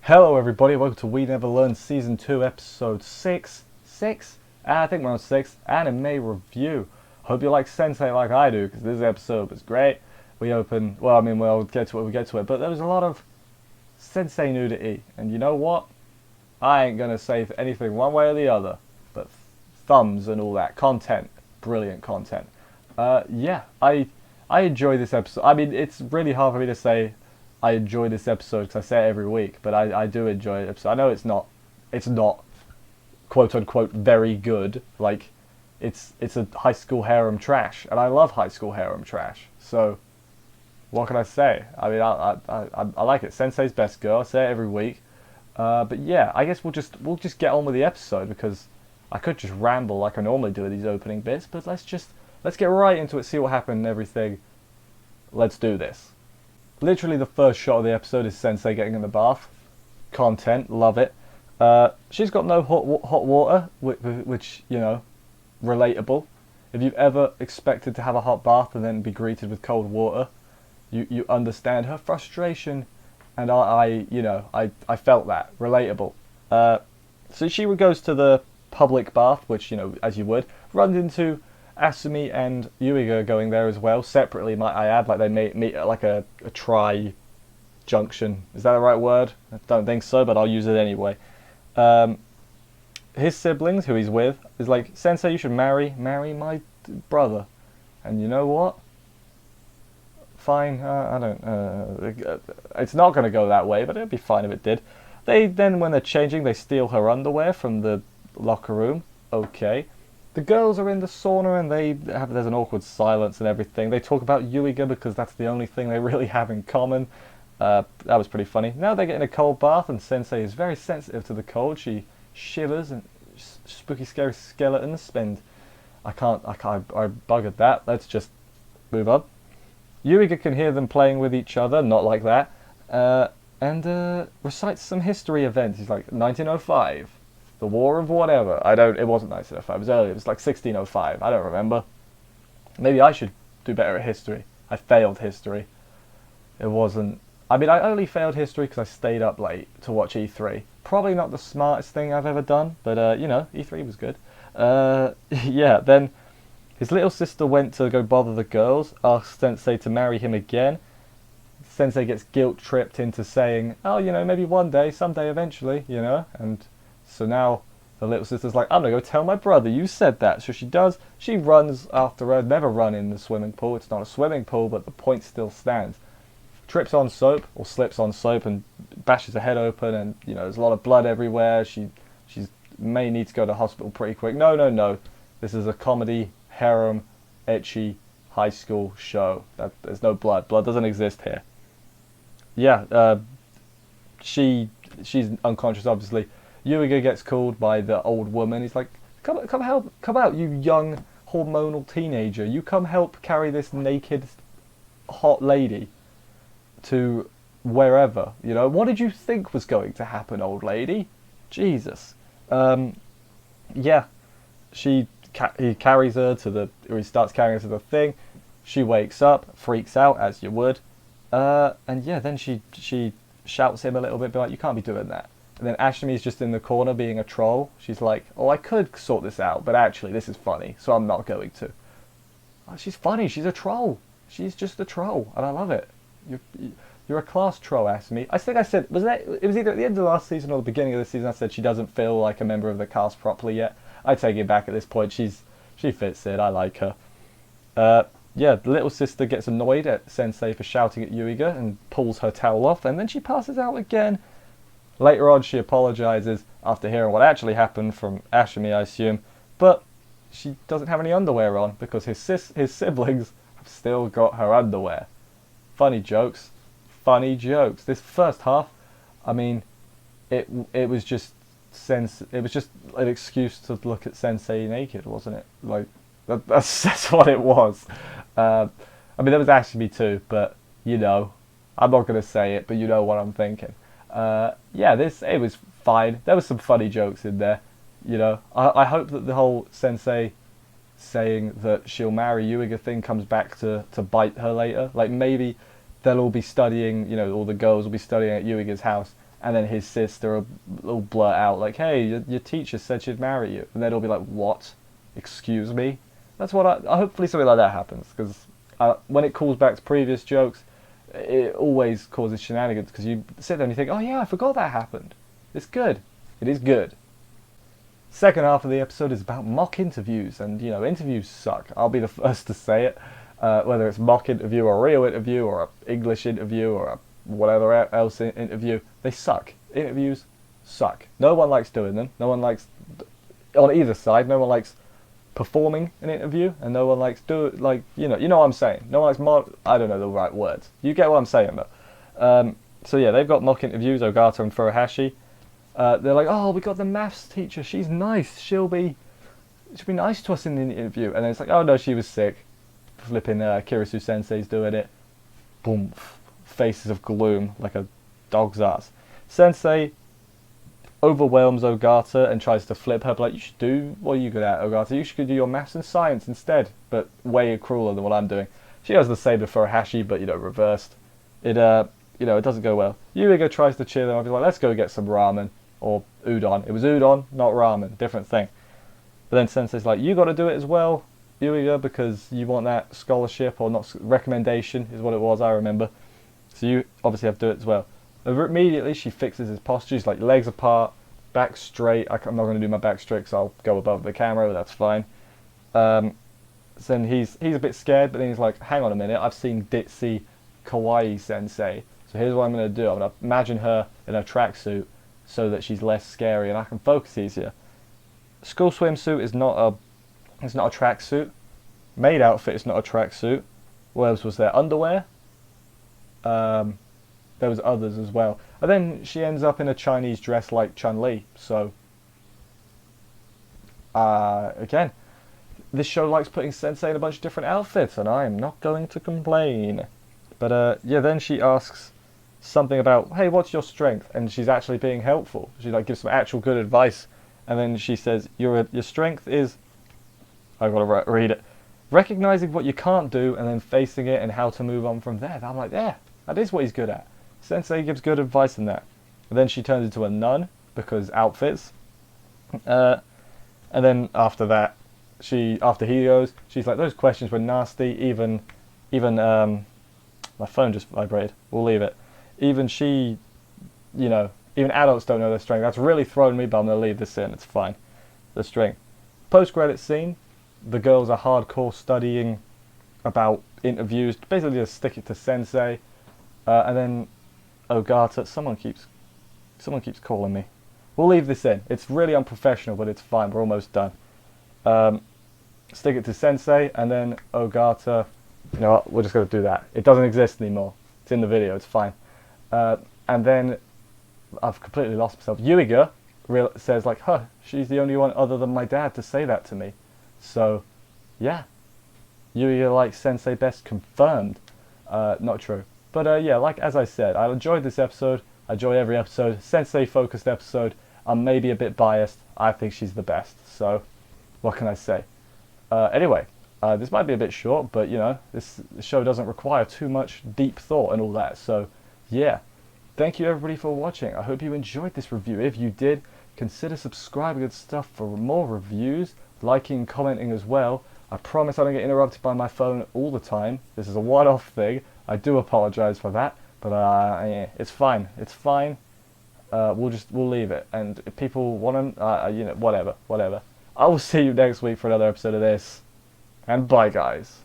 Hello everybody, welcome to We Never Learn Season 2 Episode 6. 6? I think we're on 6. Anime Review. Hope you like Sensei like I do, because this episode was great. We'll get to it, but there was a lot of Sensei nudity, and you know what? I ain't gonna say anything one way or the other, but thumbs and all that. Content. Brilliant content. I enjoy this episode. I mean, it's really hard for me to say I enjoy this episode because I say it every week, but I do enjoy it. I know it's not quote unquote very good. Like it's a high school harem trash, and I love high school harem trash. So what can I say? I mean, I like it. Sensei's best girl. I say it every week. But yeah, I guess we'll just get on with the episode because I could just ramble like I normally do with these opening bits, but let's get right into it. See what happened and everything. Let's do this. Literally the first shot of the episode is Sensei getting in the bath. Content, love it. She's got no hot water, which, you know, relatable. If you've ever expected to have a hot bath and then be greeted with cold water, you understand her frustration, and I felt that. Relatable. So she goes to the public bath, which, you know, as you would, runs into Asumi and Yuiga going there as well, separately, might I add. Like they meet at like a tri-junction. Is that the right word? I don't think so, but I'll use it anyway. His siblings, who he's with, is like, Sensei, you should marry my brother. And you know what? Fine, I don't... it's not going to go that way, but it'd be fine if it did. Then, when they're changing, they steal her underwear from the locker room. Okay. The girls are in the sauna and there's an awkward silence and everything. They talk about Yuiga because that's the only thing they really have in common. That was pretty funny. Now they get in a cold bath and Sensei is very sensitive to the cold. She shivers and spooky scary skeletons spend. I buggered that. Let's just move on. Yuiga can hear them playing with each other, not like that, and recites some history events. He's like, 1905. The War of whatever. It wasn't 1905, it was earlier. It was like 1605. I don't remember. Maybe I should do better at history. I failed history. It wasn't... I mean, I only failed history because I stayed up late to watch E3. Probably not the smartest thing I've ever done, but, you know, E3 was good. Yeah, then his little sister went to go bother the girls, asked Sensei to marry him again. Sensei gets guilt-tripped into saying, oh, you know, maybe one day, someday, eventually, you know, and... So now the little sister's like, I'm going to go tell my brother, you said that. So she does. She runs after her. Never run in the swimming pool. It's not a swimming pool, but the point still stands. Trips on soap, or slips on soap, and bashes her head open, and, you know, there's a lot of blood everywhere. She may need to go to hospital pretty quick. No. This is a comedy, harem, ecchi, high school show. There's no blood. Blood doesn't exist here. Yeah, she's unconscious, obviously. Yuiga gets called by the old woman. He's like, come out, you young hormonal teenager. You come help carry this naked, hot lady to wherever. You know, what did you think was going to happen, old lady? Jesus. Yeah, he carries her to he starts carrying her to the thing. She wakes up, freaks out as you would, and yeah, then she shouts him a little bit, be like, you can't be doing that. And then Ashley's just in the corner being a troll. She's like, oh, I could sort this out, but actually this is funny, so I'm not going to. Oh, she's funny. She's a troll. She's just a troll, and I love it. You're a class troll, Ashley. I think I said, it was either at the end of the last season or the beginning of the season, I said she doesn't feel like a member of the cast properly yet. I take it back at this point. She fits it. I like her. Yeah, the little sister gets annoyed at Sensei for shouting at Yuiga and pulls her towel off, and then she passes out again. Later on, she apologizes after hearing what actually happened from Ashimi, I assume, but she doesn't have any underwear on because his siblings have still got her underwear. Funny jokes. This first half, I mean, it was just an excuse to look at Sensei naked, wasn't it? Like that's what it was. I mean, there was Ashimi too, but you know, I'm not gonna say it, but you know what I'm thinking. Yeah, it was fine. There was some funny jokes in there, you know. I hope that the whole Sensei saying that she'll marry Yuiga thing comes back to bite her later. Like maybe they'll all be studying, you know, all the girls will be studying at Yuiga's house, and then his sister will blurt out like, "Hey, your teacher said she'd marry you," and then he'll be like, "What? Excuse me?" That's what I hopefully something like that happens, because when it calls back to previous jokes, it always causes shenanigans, because you sit there and you think, "Oh yeah, I forgot that happened." It's good. It is good. Second half of the episode is about mock interviews, and you know, interviews suck. I'll be the first to say it. Whether it's mock interview or a real interview or an English interview or a whatever else interview, they suck. Interviews suck. No one likes doing them. No one likes, on either side, no one likes performing an interview, and no one likes you know what I'm saying. No one likes I don't know the right words. You get what I'm saying though. So yeah, they've got mock interviews, Ogata and Furuhashi. They're like, "Oh, we got the maths teacher. She's nice. She'll be nice to us in the interview." And then it's like, "Oh no, she was sick." Flipping Kirisu Sensei's doing it. Boom. Faces of gloom like a dog's ass. Sensei overwhelms Ogata and tries to flip her, but like, "You should do what are you good at, Ogata? You should do your maths and science instead," but way crueler than what I'm doing. She does the same to Furuhashi, but you know, reversed. It you know, it doesn't go well. Yuiga tries to cheer them up. He's like, "Let's go get some ramen or udon." It was udon, not ramen, different thing. But then Sensei's like, "You got to do it as well, Yuiga, because you want that scholarship," or not, recommendation is what it was, I remember. So you obviously have to do it as well. Immediately she fixes his posture. She's like, legs apart, back straight. I'm not going to do my back straight because I'll go above the camera, but that's fine. So then he's a bit scared, but then he's like, "Hang on a minute, I've seen ditzy kawaii Sensei. So here's what I'm going to do. I'm going to imagine her in a tracksuit so that she's less scary and I can focus easier." School swimsuit is not a tracksuit. Maid outfit is not a tracksuit. What else was there? Underwear. There was others as well. And then she ends up in a Chinese dress like Chun-Li. So, again, this show likes putting Sensei in a bunch of different outfits, and I am not going to complain. But yeah, then she asks something about, "Hey, what's your strength?" And she's actually being helpful. She like gives some actual good advice. And then she says, your strength is," I've got to read it, "recognizing what you can't do and then facing it and how to move on from there." And I'm like, yeah, that is what he's good at. Sensei gives good advice in that. And then she turns into a nun because outfits. And then after that, after he goes, she's like, "Those questions were nasty. Even my phone just vibrated. We'll leave it. Even she, you know, even adults don't know their strength. That's really thrown me, but I'm going to leave this in. It's fine. The strength." Post-credit scene, the girls are hardcore studying about interviews. Basically just stick it to Sensei. And then Ogata, someone keeps calling me. We'll leave this in. It's really unprofessional, but it's fine. We're almost done. Stick it to Sensei, and then Ogata, you know what, we're just going to do that. It doesn't exist anymore. It's in the video. It's fine. And then I've completely lost myself. Yuiga says like, "Huh, she's the only one other than my dad to say that to me." So, yeah, Yuiga likes Sensei best, confirmed. Not true. But yeah, like as I said, I enjoyed this episode. I enjoy every episode. Sensei focused episode. I'm maybe a bit biased. I think she's the best. So, what can I say? Anyway, this might be a bit short, but you know, this show doesn't require too much deep thought and all that. So, yeah. Thank you everybody for watching. I hope you enjoyed this review. If you did, consider subscribing and stuff for more reviews, liking, commenting as well. I promise I don't get interrupted by my phone all the time. This is a one-off thing. I do apologize for that, but yeah, it's fine. It's fine. We'll leave it. And if people want to, you know, whatever. I will see you next week for another episode of this. And bye, guys.